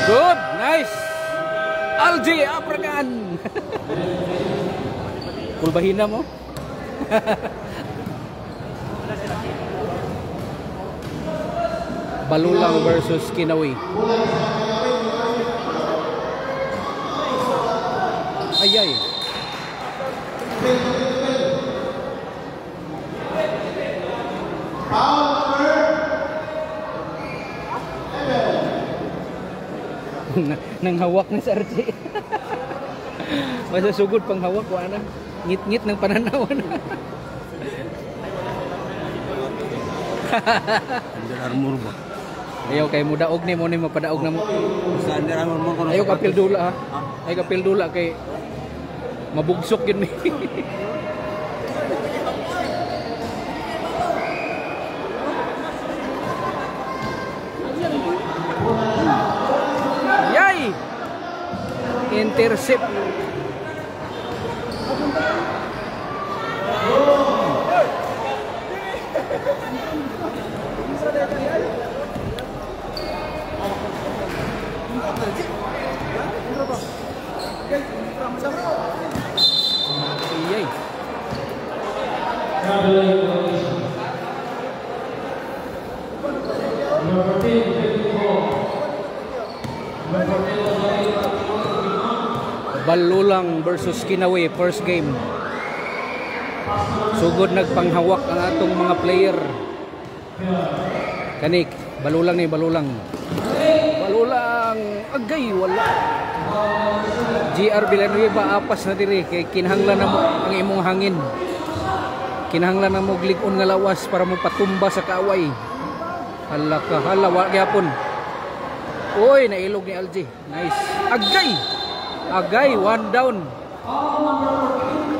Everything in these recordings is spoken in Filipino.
Good, nice. Algie Abragan. Kulbahina mo. Balulang versus Kinawi. Ayay. Nang hawak ni Sarji. Masa sugod pang hawak ko ana. Ngit-ngit ng pananawan. Under Armour ba? Ayaw kay mudaog ni mo ni mapadaog na mo. Sa Under Armour mo kono. Ayaw kapil dula ha. Ay kapil dula kay mabugsok yun mi. Yay! Intercept. Yay! Balulang versus Kinawi, first game. Sugod nagpanghawak ang atong mga player. Kanik, balulang ni balulang. Balulang, agay, wala. GR Villanueva apas na diri kay kinahanglan na mo ang imong hangin. Kinahanglan na mo gligon nga lawas para mo patumba sa kaaway. Hala ka, hala, wa gyapon. Oy, nailog ni Algie. Nice. Agay! Agay, one down.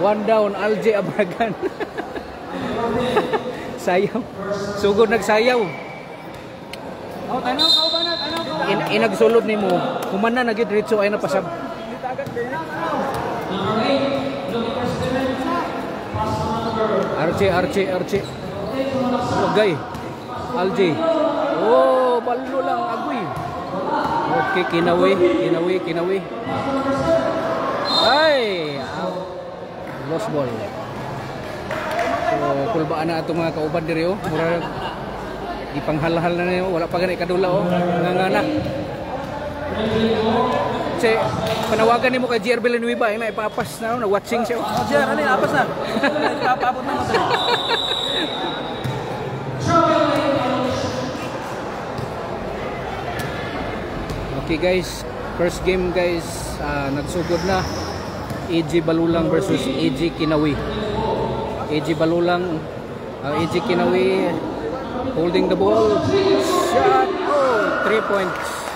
One down, Algie Abragan. Sayaw. Sugod nagsayaw. Oh, tanaw ka ba na? Tanaw ka. Inagsulod ni mo. Humana na gyud diretso ay napasab. Archie. Agay. Algie. Oh, balo lang agoy. Okay, Kinawi. Ay, lost ball. So, kulbaan na itong mga kauban diri oh. Mura ipanghalhal na niyo, wala pa gani kadula oh. Ngangana. Si panawagan nimo kay GR Villanueva ay naipapas na na watching siya. Oh, GR, ano apas na? Papaabot na mo. Okay guys, first game guys, nagsugod na. AG Balulang versus AG Kinawi. AG Balulang, AG Kinawi holding the ball. Shot! Oh, 3 points.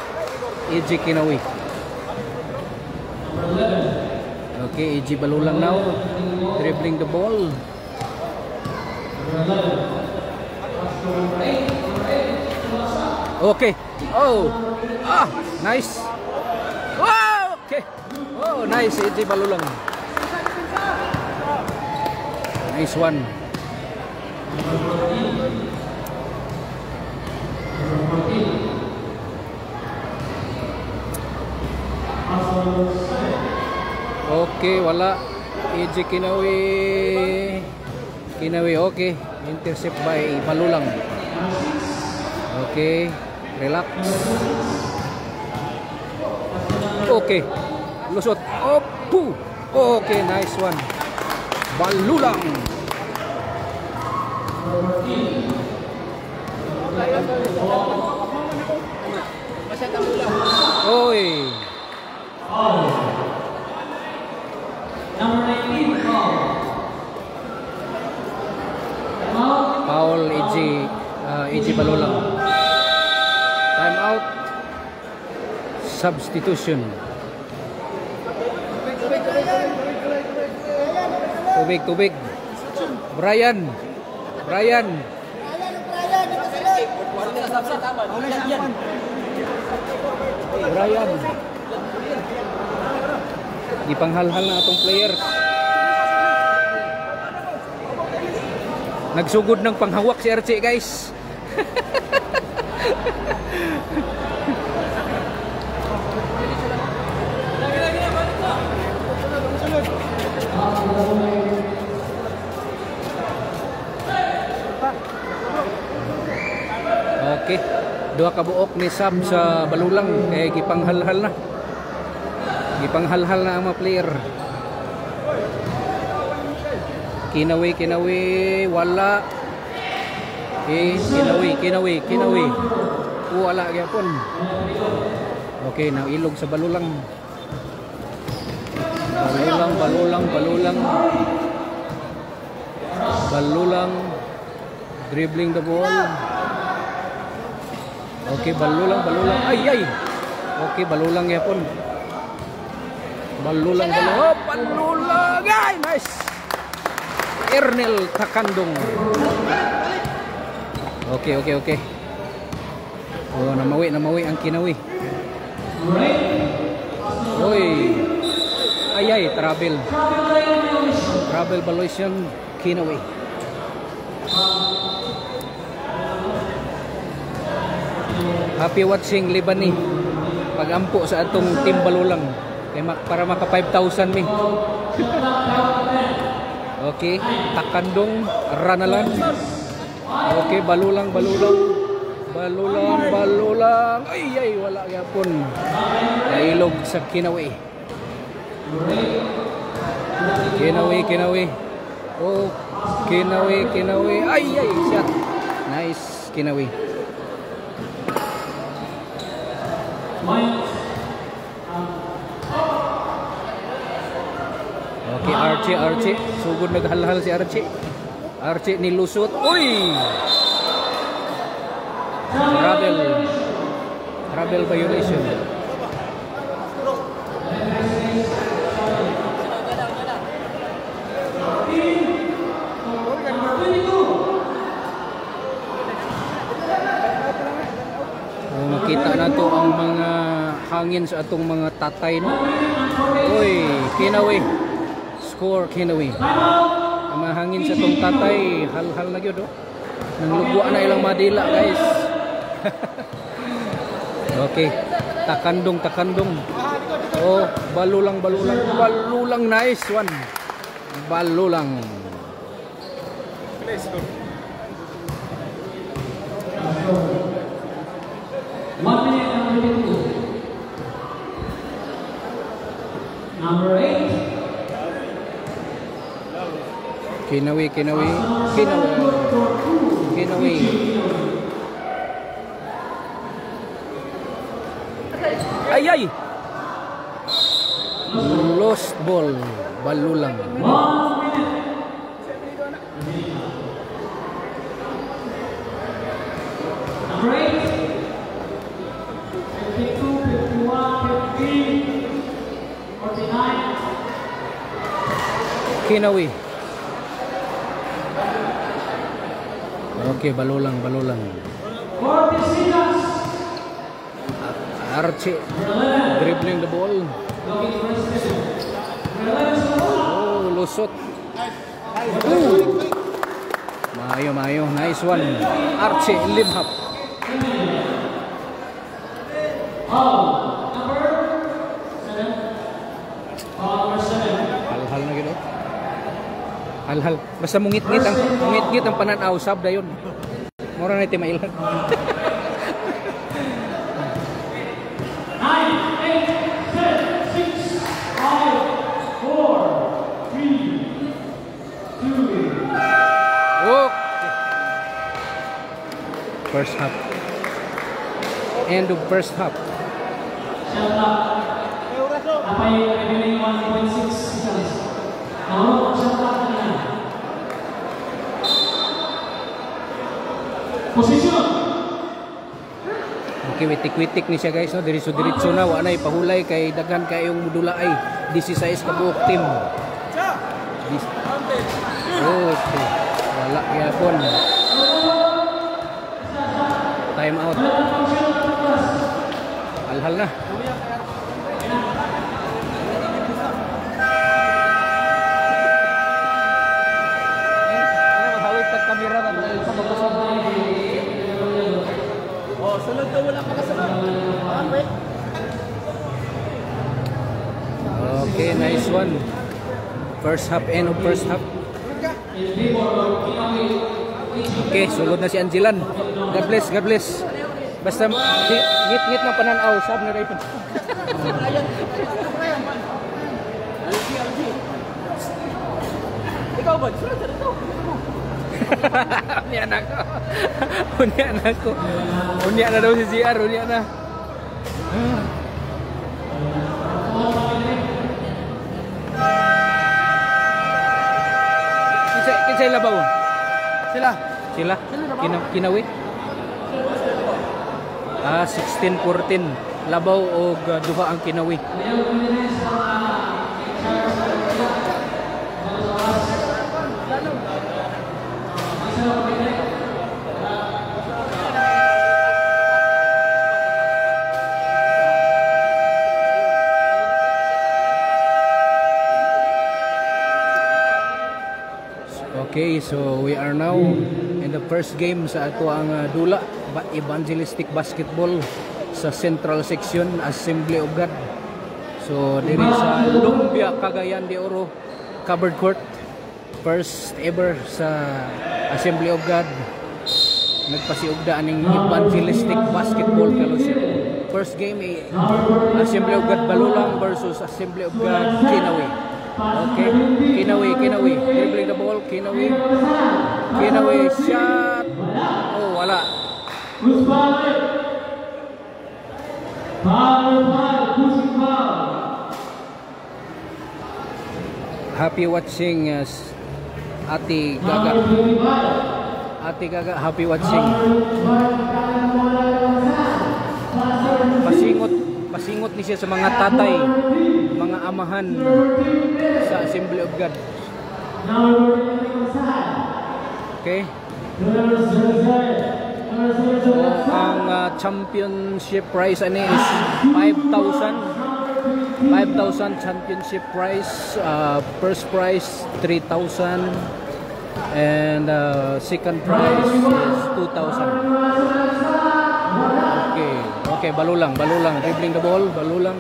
AG Kinawi. Okay, AG Balulang now dribbling the ball. Okay. Oh. Nice. Wow, okay. Oh, nice AG Balulang. Nice one. Okay, wala. AG Kinawi, okay. Intercept by Balulang. Okay, relax. Okay, lusot. Opu. Okay, nice one. Balulang. Oy. Foul AG Balulang. Time out. Substitution. Tubig. Brian. Brian Ipanghalhal na atong player. Nagsugod ng panghawak si Archie, guys. Okay, dua ka buok ni Sam sa balulang kay gipanghalhal na. Gipanghalhal na ang mga player. Kinawi, wala. Okay, kinawi. Wala gyapon. Okay, nang ilog sa balulang. Balulang. Dribbling the ball. Okay, balulang. Ay. Okay, balulang yapon. Balulang. Oh, balulang. Ay, nice. Ernel Takandong. Okay. Oh, namawi ang kinawi. Oy. Ay, travel valuation kinawi. Happy watching Libani. Pagampo sa atong team balulang kay para maka 5,000 mi. Okay, Takandong Ranalan. Okay, balulang. Ay, wala gyapon. Nailog sa kinawi. Kinawi. Oh, kinawi. Ay, shot. Nice, kinawi. Okay, Archie. Sugod naghalhal si Archie. Archie nilusot. Uy! Travel violation. Makita na to ang mga hangin sa atong mga tatay, no? Uy, kinawi. Score kinawi. Ang mga hangin sa atong tatay, hal na gyud, oh. Nang lugwa na ilang madila, guys. Okay, Takandong. Oh, balulang. Nice one. Balulang. Number 8. Kinawi. Ay. Lost ball. Balulang. Number 8. 52, 51, 53, 49. Kinawi. Okay, balulang. Archie dribbling the ball. Oh, lusot. Mayo. Nice one. Archie limhap. Hal na gino. Hal. Basta mungit-ngit ang pananaw sab dayon. Mura na iti mailan. 9, 8, 7, 6, 5, 4, 3, 2. Okay. First half. End of first half. Apa yung revealing 1.6 seconds? Now, shot clock na yan. Position. Okay, witik-witik ni siya, guys, no? Diretso na, wala na ipahulay kay daghan kayong modula ay 16 ka buok team. Okay. Wala gyapon. Time out. Hal na. Hawig camera na tayo sa pagpasok. Oh, sunod to, wala pa kasunod. Wait. Okay, nice one. First half, end of first half. Okay, sulod na si Angelan. God bless, God bless. Basta ngit-ngit ng pananaw, sab na rin. Ikaw ba? Sunod sa ito. Unya na ko. Unya na ko. Unya na daw si CR, unya na. Kinsay labaw? Sila. Sila? Kinawi? 16-14. Labaw o duha ang kinawi. Okay, so we are now in the first game sa ato ang dula evangelistic basketball sa Central Section Assembly of God. So diri sa Lumbia, Cagayan de Oro covered court, first ever sa Assembly of God nagpasiugda aning evangelistic basketball fellowship. First game Assembly of God Balulang versus Assembly of God Kinawi. Okay, Kinawi, dribbling the ball, Kinawi, shot, oh wala. Happy watching Ate Gaga. Ate Gaga, happy watching. Pasingot ni siya sa mga tatay, mga amahan sa Assembly of God. Okay. So, ang championship prize ani is 5,000 championship prize. First prize 3,000 and second prize is 2,000. Okay, balulang, dribbling the ball, balulang,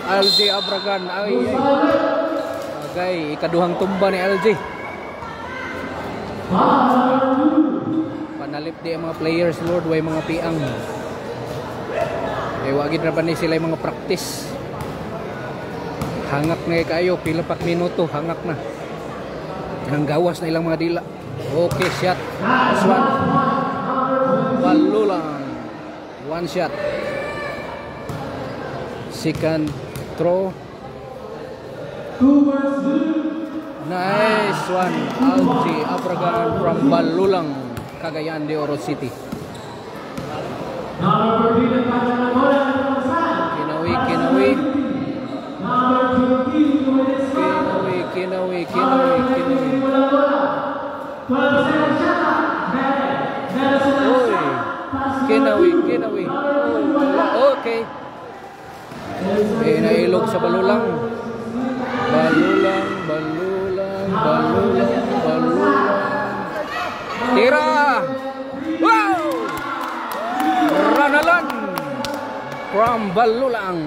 LJ Abragan, okay, ikaduhang tumba ni LJ. Panalip di ang mga players, Lord, way mga piang. Wagid na ba ni sila yung mga practice. Hangak na kayo, pila pak minuto, hangak na. Nanggawas na ilang mga dila. Okay, shot, this one. Balulang, one shot. Second throw, nice one. LJ Abragan from Balulang, Cagayan de Oro City. Kinawi. Okay. Nailog sa Balulang. Tira! Wow! Ranalan from Balulang.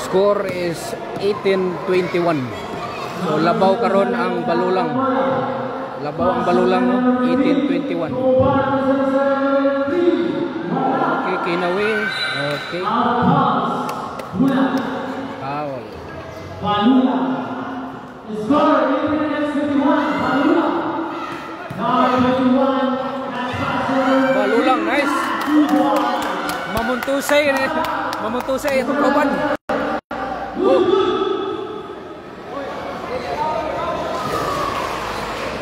Score is 18-21. So labaw karon ang Balulang. Labaw ang Balulang 18-21. Okay, Kinawi. Okay. Foul. Balulang, nice. Mamuntusay itong kawan.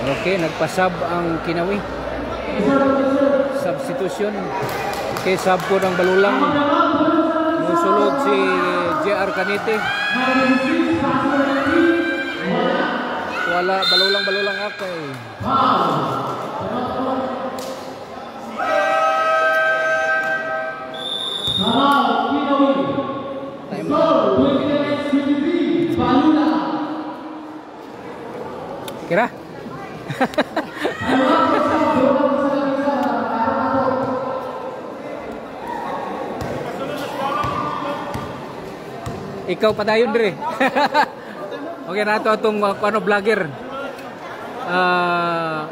Okay, nagpasab ang Kinawi. Substitution. Okay, sub po ng Balulang. Musulod si JR Canite. Wala, Balulang akay. Kira? Ikaw pa dayon dire. Okay na to atong ano vlogger.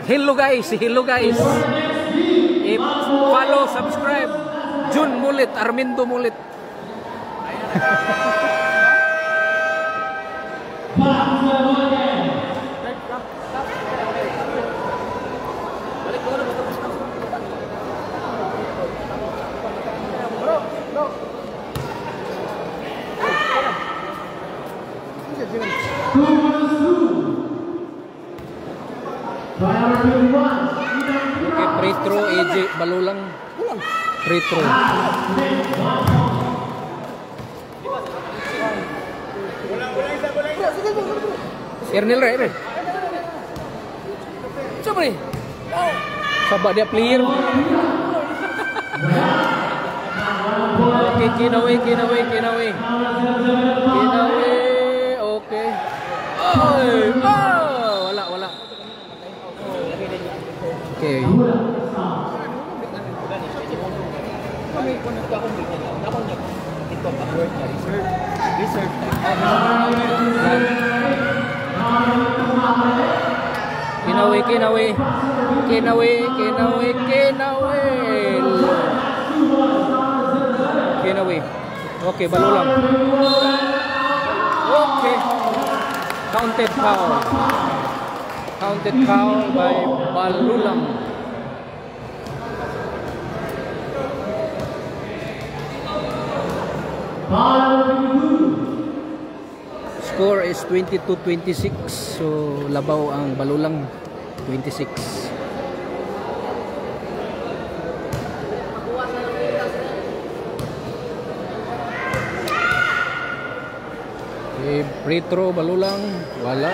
Hello guys, follow, subscribe. Jun Mulit, Armindo Mulit. Okay, free throw, AJ Balulang. Free throw. Ernil Ray. Coba nih. Sabak dia player. Okay, Kinawe. Okay. Wala. Okay. Kinawe. Okay, Balulang. Okay. Counted foul by Balulang. Score is 22-26. So labaw ang Balulang 26. Free throw Balulang, wala.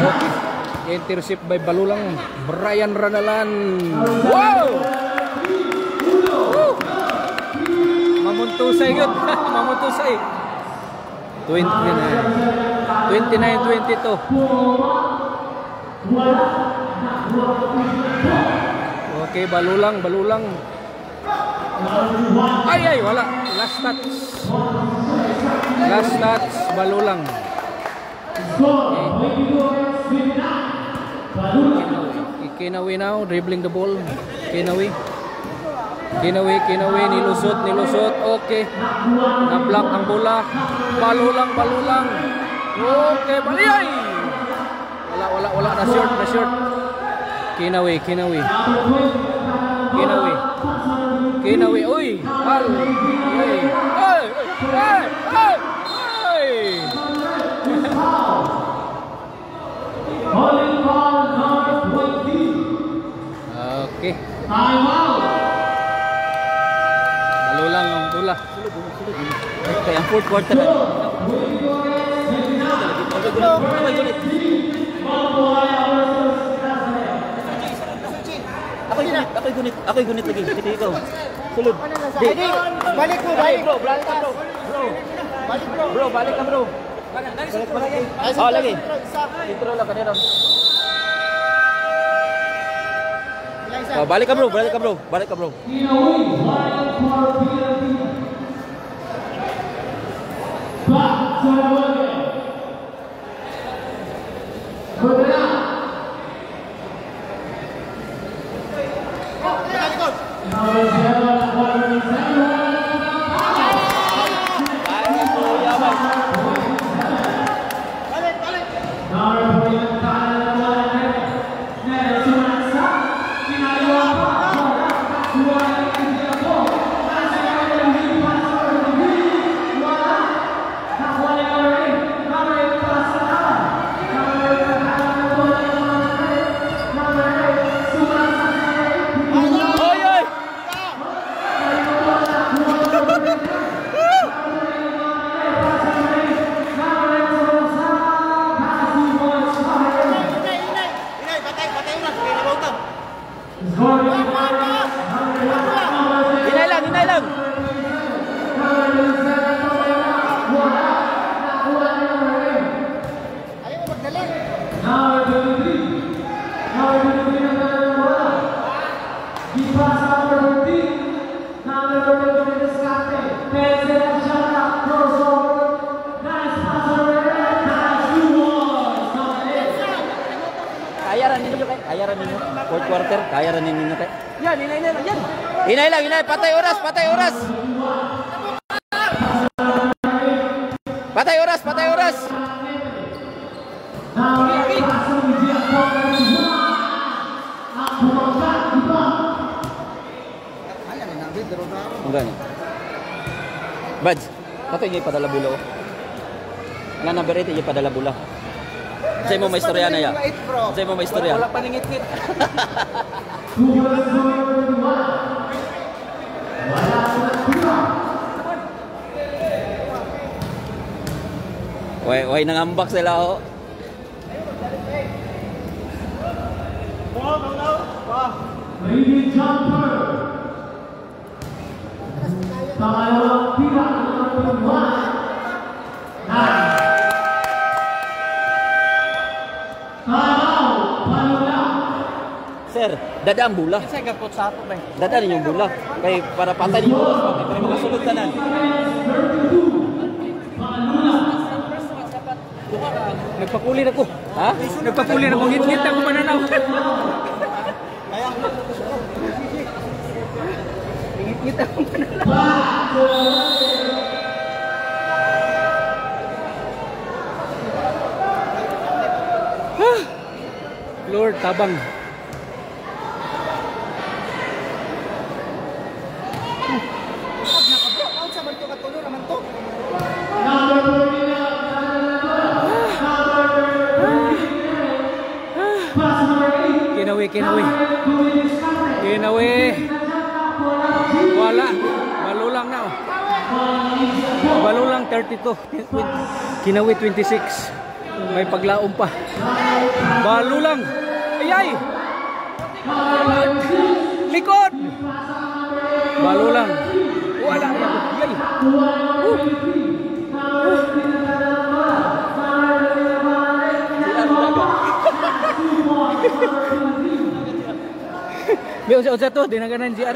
Okay. Intercept by Balulang, Brian Ranalan. Wow! Mamuntusay yun. Mamuntusay. 29-22. Okay, Balulang. Ay, wala. Last touch, Balulang. Kinawe now, dribbling the ball. Kinawe, nilusot. Okay. Na-block ang bola. Balulang. Okay, baliyay. Wala. Na short. Kinawe. Uy. Bal. Ay. Okay. Balulang ang bola. Okay, ang fourth quarter na. Ako'y gunit lagi. Dito ikaw. Sulod. Balik mo. Balik ka, bro. Lagi. Intro lang kanina. Balik ka bro. Kaya rin ninyo kay. Kaya rin ninyo. Fourth quarter, kaya rin ninyo kay. Yan, inay lang yan. Inay lang, inay. Patay oras, patay oras. Patay oras, patay oras. Ang gani. Bad, patay niya ipadala bula ko. Ang number 8 niya ipadala bula. Sa'yo mo may istorya na ya. Sa'yo mo may istorya. Wala pa ningit-ngit. Way nangambak sila ho. Lady jumper. Pangalawang tira number 1. Sir, dada ang bula. Kasi gapot sa ato ba? Dada rin yung bula. Kaya para patay din yung oras mo. Kaya makasulog tanan. Nagpakulin ako. Ha? Nagpakulin ako. Ngit-ngit ako mananaw. Ngit-ngit ako mananaw. Lord, tabang. Kinawi. Wala. Balulang na. Balulang 32. Kinawi 26. May paglaom pa. Balulang. Ayay. Likod. Balulang. Wala. Ayay. May usah-usah tuh, dinaganan GR.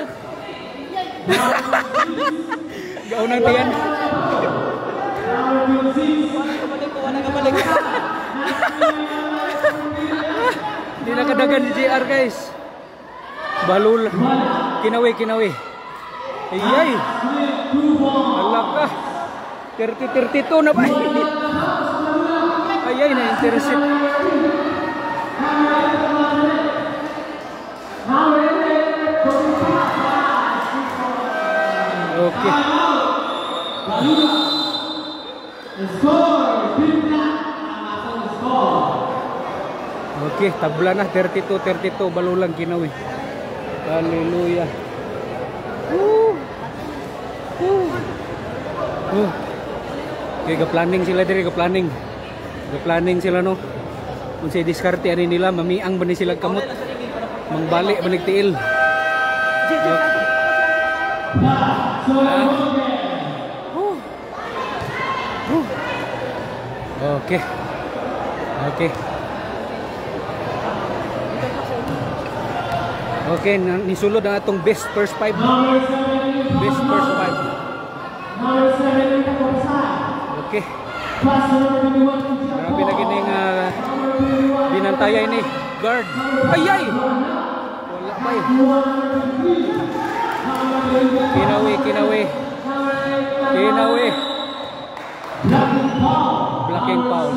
Gao nang tiyan. Dinakadagan ni GR guys. Balul. Kinawi. Ayay. Alaka. 30-32 na ba? Ayay na interested. Okay. Okay, tabla na 32-32 balulang Kinawi. Hallelujah. Okay, ga-planning sila diri, ga-planning. Ga-planning sila no. Kung say diskarte ani nila, mamiang ba ni sila kamot? Mangbalik ba nagtiil? Okay. Okay, nisulod ang atong best first 5. Best first 5. Okay. Grabe na gining binantayay ni guard. Ayay! Wala pa eh. Kinawi. Blocking foul.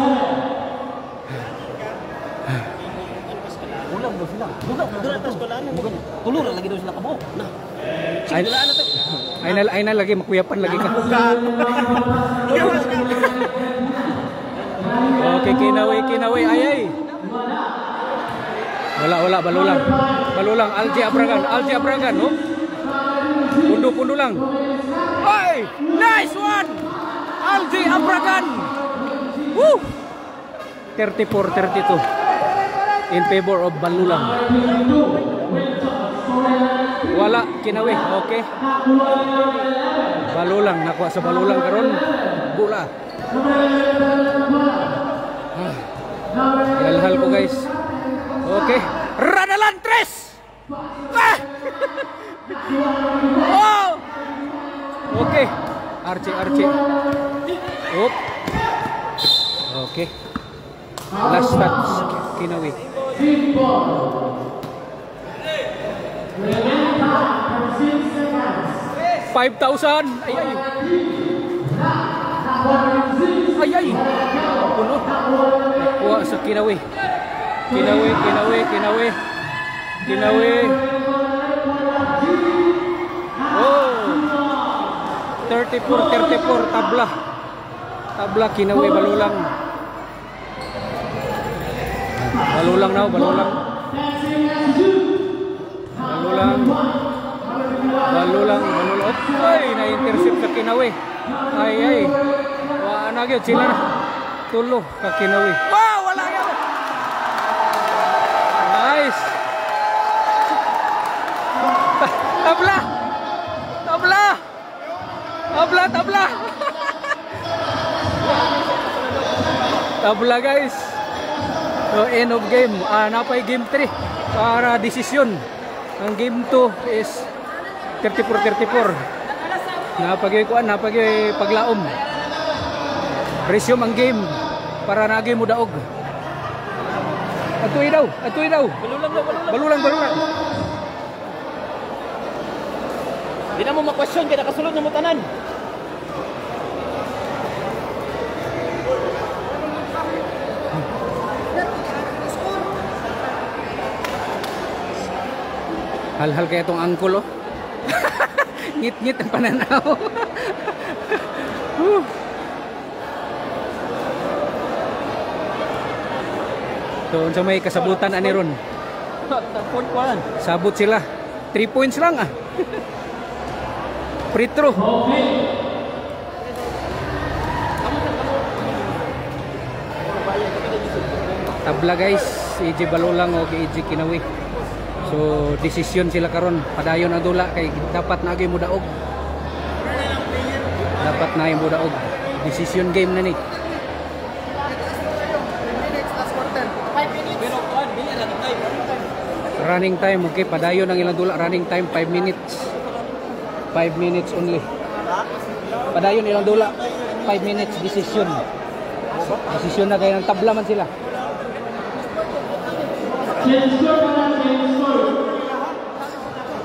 Ulang daw sila. Bukan. Tulur lagi daw sila kabuok. Nah. Siglaan na to. Ay na lagi makuyapan lagi ka. Okay, Kinawi. Ayay. Wala balulang Alji Abragan no. Pundo lang. Hey, nice one. Alji Abragan. Woo! 34-32 in favor of Balulang. Wala Kinawi. Okay. Balulang nakuha sa Balulang karon. Bola. Ilhal ko guys. Okay. Radalantres. Ah! Oh! Okay. Archie. Oop. Okay. Last touch, Kinawi. 5,000. Ay. Puno. Nakuha sa Kinawi. Kinawi. Oh. 34 tabla. Kinawi balulang. Balulang. Ay, na-intercept sa Kinawi. Ay. Wala na gyud sila na. Tulo ka Kinawi. Wow, wala gyud. Nice. Tabla. Tabla guys. So end of game. Napay game 3 para desisyon. Ang game 2 is 34. Napagay paglaom. Resume ang game para nagay mo daog. Atuy daw. Balulang. Di na mo ma-question kaya nakasulod na mo tanan. Hal-hal kaya itong angkol oh. Ngit-ngit ang pananaw. So, unsa may kasabutan ani ron? Sabot sila. 3 points lang ah. Free throw. Tabla guys, EJ Balulang o EJ Kinawi. So desisyon sila karon, padayon ang dula kay dapat na gyud mo daog. Decision game na ni. Running time, okay, padayon ang ilang dula. Running time 5 minutes. 5 minutes only. Padayon ilang dula. 5 minutes decision. Decision na kaya ng tabla man sila.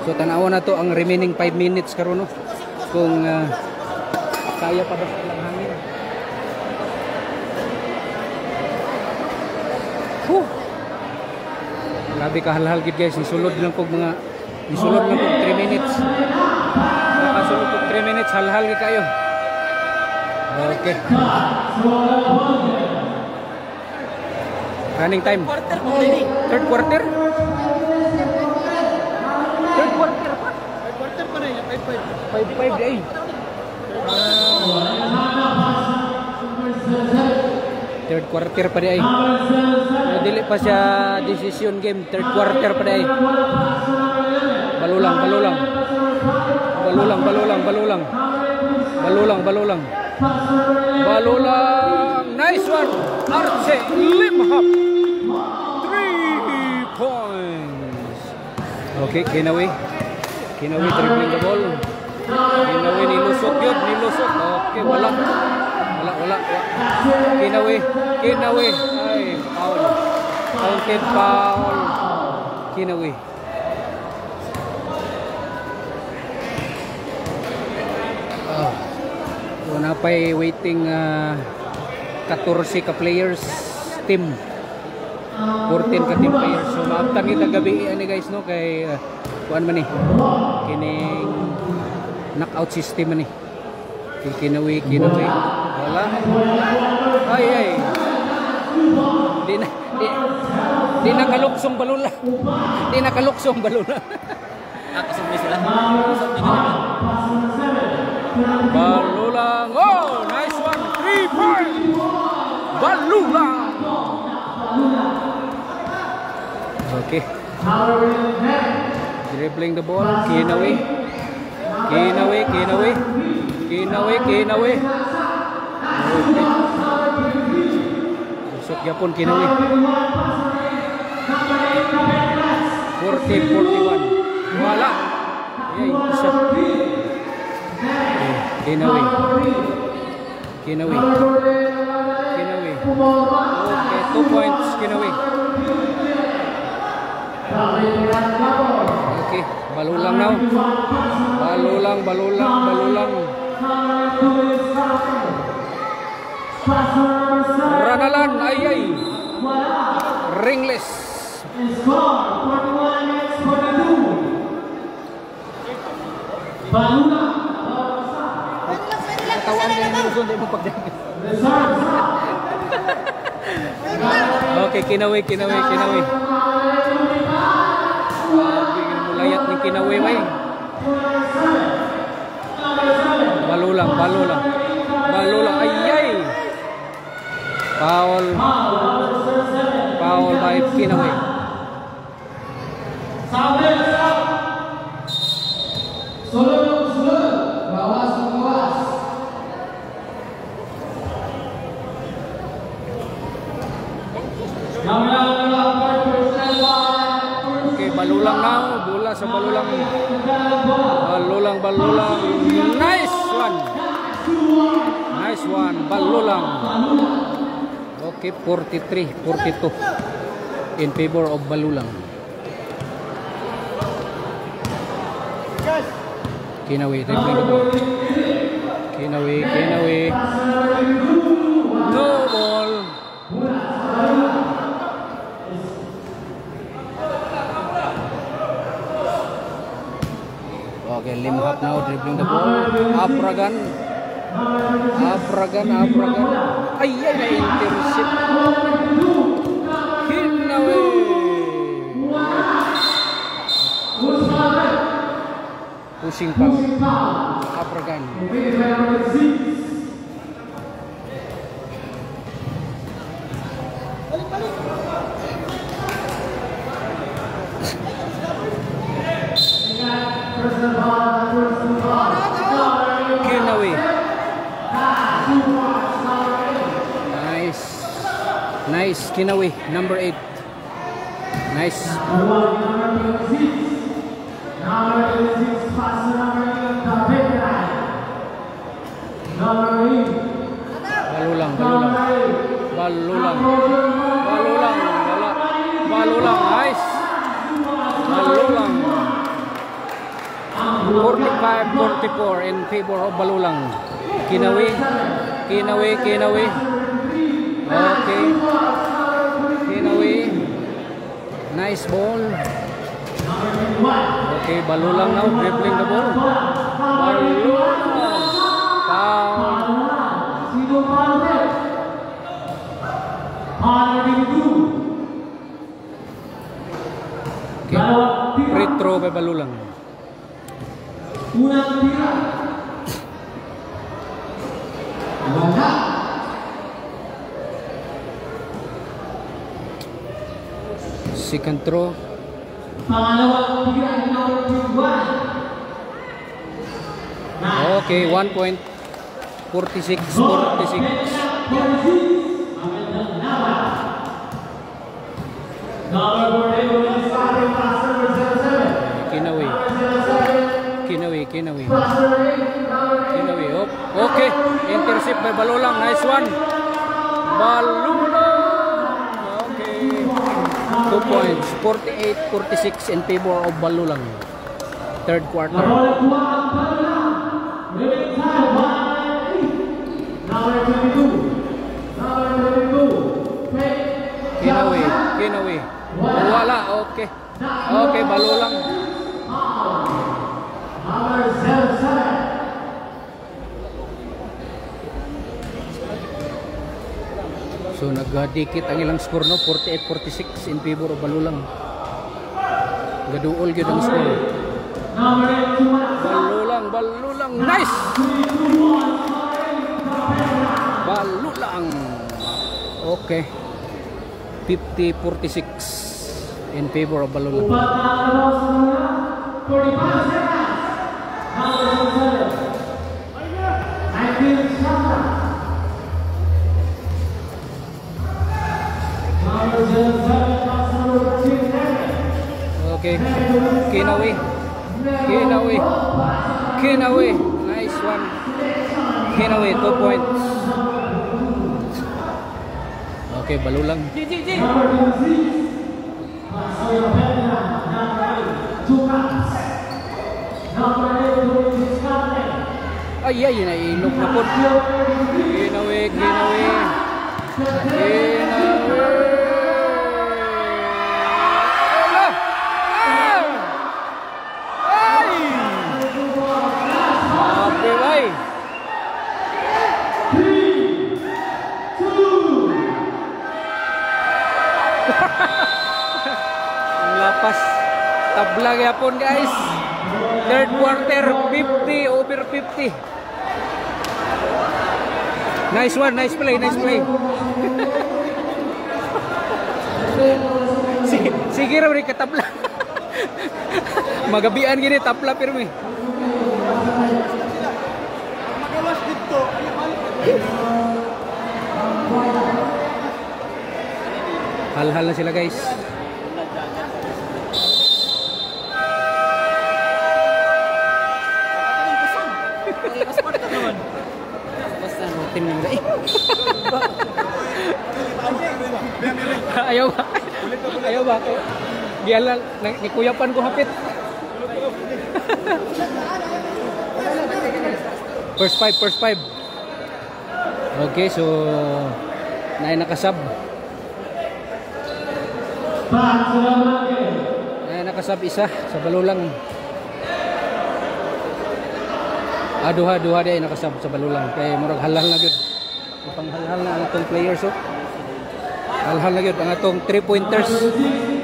So tanawa na to ang remaining 5 minutes karon no. Kung kaya pa ba silang hangin. Grabe kahalhal gid guys, nisulod lang pog 3 minutes. Nakasulod pog 3 minutes, halhal gid kayo. Okay. Running time. Third quarter. Pa rin. 5-5 day. Third quarter pa day. Dili pa siya decision game. Third quarter pa day. Balulang. Nice one. Arce Limhap. 3 points. Okay, Kinawi dribbling the ball. Kinawi nilusot. Okay, wala. Kinawi. Ay, foul. Counted foul. Kinawi. So napay waiting 14 ka players team. 14 ka team players. So maabtan kita gabi ani guys no kay kuan man ni. Kining knockout system man ni. Kinawi. Wala. Ay. Di nakaluksong balula. Nakasumli sila. Balulang. Oh, nice one. 3 points. Balulang. Okay. Dribbling the ball. Kinawi. Okay. Busok yapon Kinawi. 40-41. Wala. Ay, isa. Kinawi. Kinawi. Kinawi. Okay, 2 points, Kinawi. Okay, balulang now. Balulang. Ranalan, ay. Ringless. Katawan din mo doon, di mo pagdating. Okay, Kinawi. Mulayat ni Kinawi, way. Balulang. Ay. Foul by Kinawi. Okay, balulang now. Bola sa balulang. Balulang. Nice one. Balulang. Okay, 43-42 in favor of Balulang. Kinawi, Kinawi. No ball. Okay, Limhap now dribbling the ball. Apragan. Ay, na-intercept. Kinawi. Pushing foul. Apragan. Kinawi. Nice, Kinawi, number 8. Nice. Balulang, nice. Balulang. 45-44 in favor of Balulang. Kinawi. Okay. Kinawi. Nice ball. Okay, Balulang now dribbling the ball. Balulang. Foul. Okay. Free throw by Balulang. Second throw. Okay, 1 point. 46. Kinawi. Oh, okay, intercept by Balulang. Nice one. Balulang. Okay. 2 points. 48-46 in favor of Balulang. Third quarter. Kinawi. Wala. Okay. Okay, Balulang. So nagdikit ang ilang score, no? 48-46 in favor of Balulang. Gaduol gyud ang score. Balulang. Nice. Balulang. Okay. 50-46 in favor of Balulang. Okay, Kinawi. Nice one. Kinawi, 2 points. Okay, balulang. Ay, nainog na po. Kinawi. Lapas tabla yapon guys. Third quarter 50 over 50. Nice one, nice play. Sige raw rin katabla. Magabian gini tabla pirmi. Hal-hal na sila guys. Tim ng dai. Ayaw ba? Gialal ni kuyapan ko hapit. First five. Okay, so nakasab. Nakasab isa sa balulang. Duha day nakasab sa balulang kay murag halal na gyud. Ipanghalhal na ang atong players oh. Halhal na gyud ang atong 3-pointers.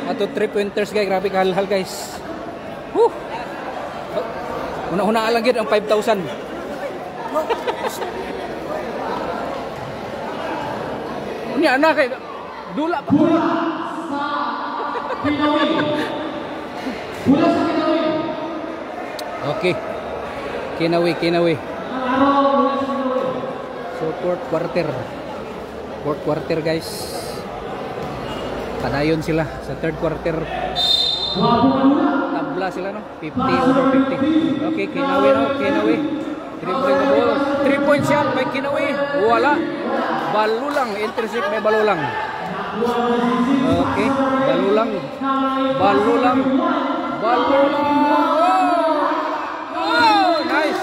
Ato 3-pointers guys, grabe ka halhal guys. Woo! Una lang gyud ang 5,000. Unya anak kay dula pa. Okay. Kinawi. So fourth quarter guys. Padayon sila sa third quarter. Tabla sila no. 50 over 50. Okay, Kinawi. Dribbling the ball. 3 point shot by Kinawi. Wala. Balulang, intercept by Balulang. Okay, Balulang. Oh, nice.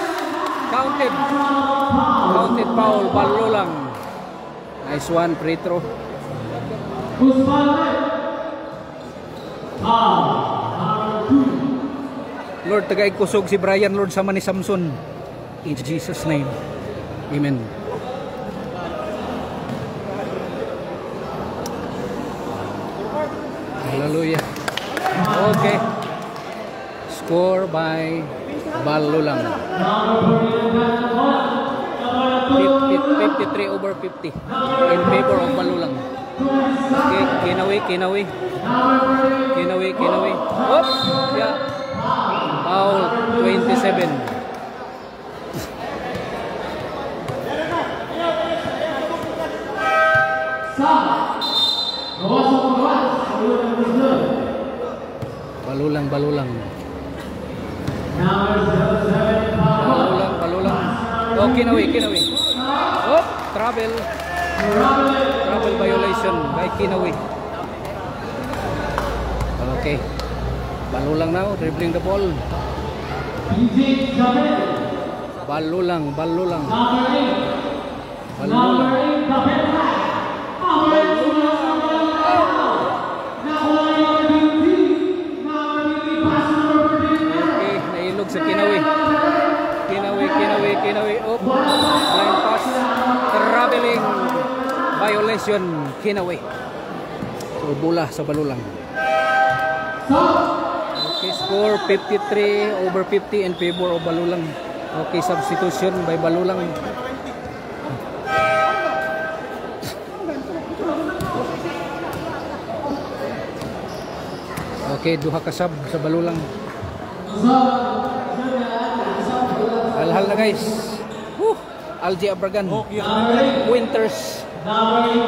Counted foul, Balulang. Nice one, free throw. Lord, tagay kusog si Brian, Lord, sama ni Samson. In Jesus' name. Amen. Hallelujah. Okay. Score by Balulang. 53 over 50 in favor of Balulang. Okay, Kinawi. Oops, yeah. Foul 27. Balulang. Oh, Kinawi. Oh, travel violation by Kinawi. Okay. Balulang now, dribbling the ball. Balulang. Okay, nailog sa Kinawi. Oh, line pass. Traveling violation, Kinawi. So, bola sa Balulang. Okay, score 53 over 50 in favor of Balulang. Okay, substitution by Balulang. Okay, duha ka sub sa Balulang. Hal na guys. Algie Abragan. Winters. Okay.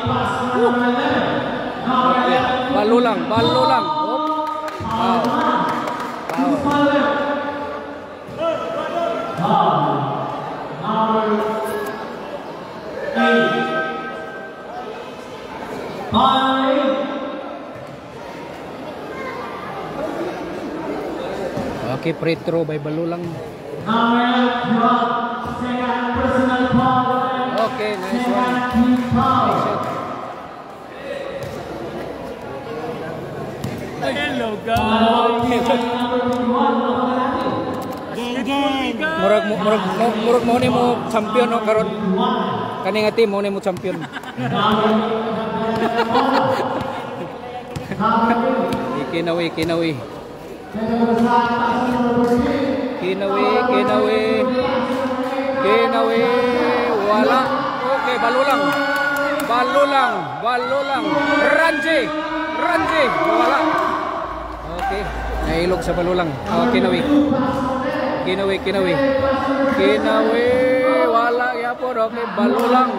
Balulang. Okay, free throw by Balulang. Okay, nice one. Nice shot. Hello guys. Murag mo ni mo champion no karon. Kani nga team mo ni mo champion. Kinawi. Wala. Okay, Balulang. Ranji. Wala. Okay. Nailog sa Balulang. Oh, Kinawi. Wala yapon. Okay, Balulang.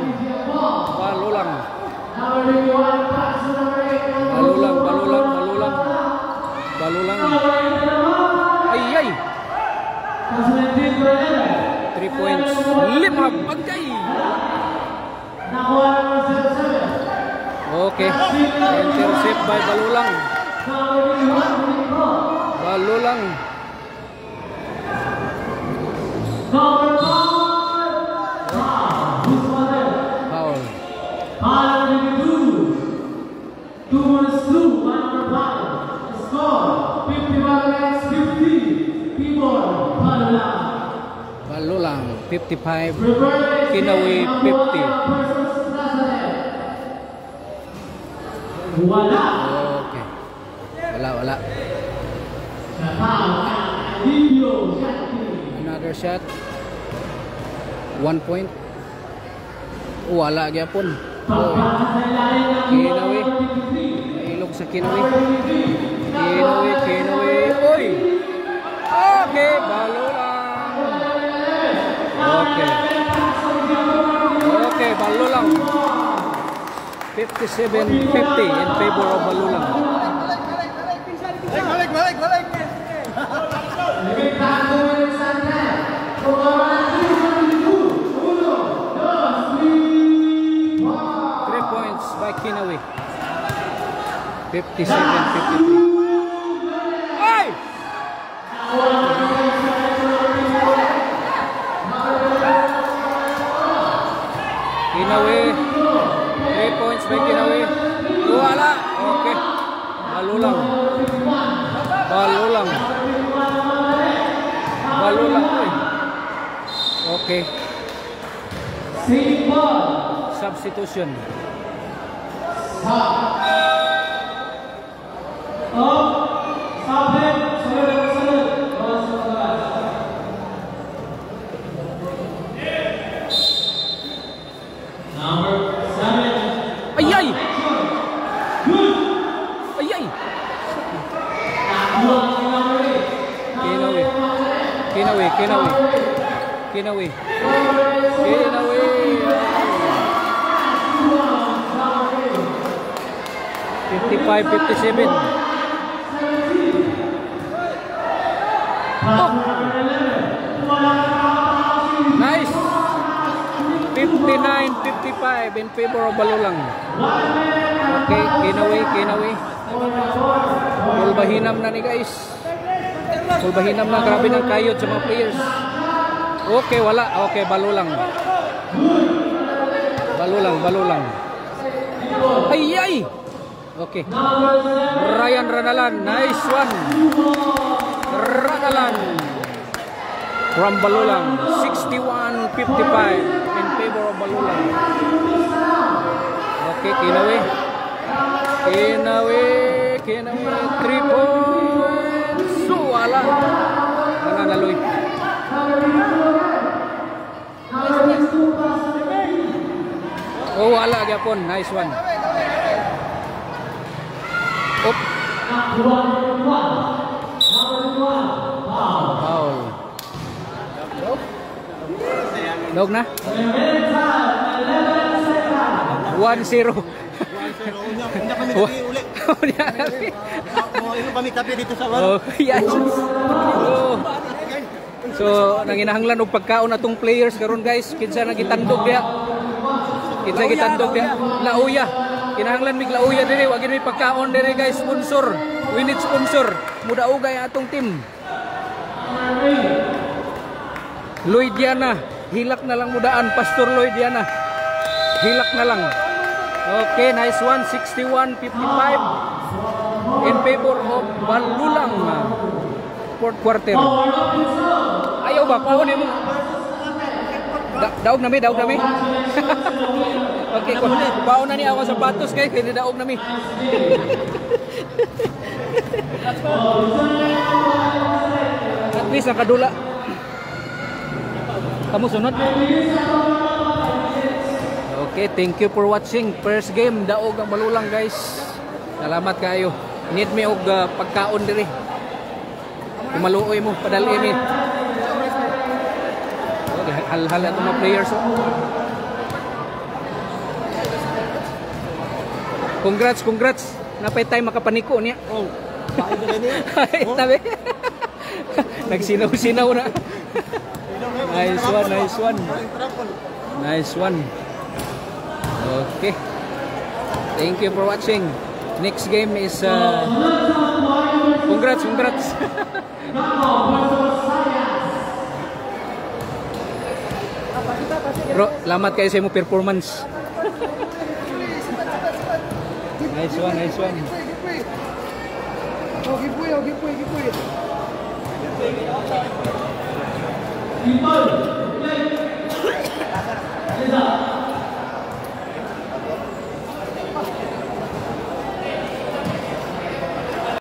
Ay. 3 points. 5 pagkay. Okay. Intercept by Balulang. Foul. Balulang 55, Kinawi 50. Okay. Wala. Another shot. 1 point. Wala gyapon. Kinawi. Ilog sa Kinawi. Oy. Okay, Balulang. Okay, Balulang. 57-50 in favor of Balulang. Balik. 3 points by Kinawi. 57-53. Hey! Kinawi. 3 points by Kinawi. Wala. Okay. Balulang. Okay. Substitution. Ayay! Kinawi. 55-57. Oh. Nice. 59-55 in favor of Balulang. Okay, Kinawi. Pulbahinam na ni guys. Pulbahinam na, grabe ng kayod sa mga players. Okay, wala. Okay, Balulang. Ay! Okay. Ryan Ranalan, nice one. Ranalan from Balulang, 61-55 in favor of Balulang. Okay, Kinawi. 3 points. So, wala. Nananaloy. Oh, wala gyapon. Nice one. Up. Foul. Dog na? 1-0. Oh, yes. So, nanginahanglan og pagkaon atong players karon guys. Kinsa nagitandog diha? Lauya. Kinahanglan mig lauya diri, wa gid may pagkaon diri guys, sponsor. We need sponsor. Mudaugay atong team. Lloydiana, hilak na lang mudaan, Pastor Lloydiana. Hilak na lang. Okay, nice one. 61-55 in favor of Balulang. Fourth quarter. Ayaw ba? Paunin mo. Daog na mi, daog na mi. Okay, pauna ni ako sapatos kay kini daog na mi. At least nakadula. Kamu sunod? Okay, thank you for watching. First game, daog ang Balulang, guys. Salamat kayo. Need me og pagkaon diri. Kumaluoy mo, padali mi. Okay, hal-hal ato mga players. Congrats. Napay tayo makapaniko niya. Oh, bakit ka rin Ay, tabi. Nagsinaw-sinaw na. Nice one. Okay. Thank you for watching. Next game is congrats. Bro, lamat kayo sa imong performance. Nice one. Oh, give way. People,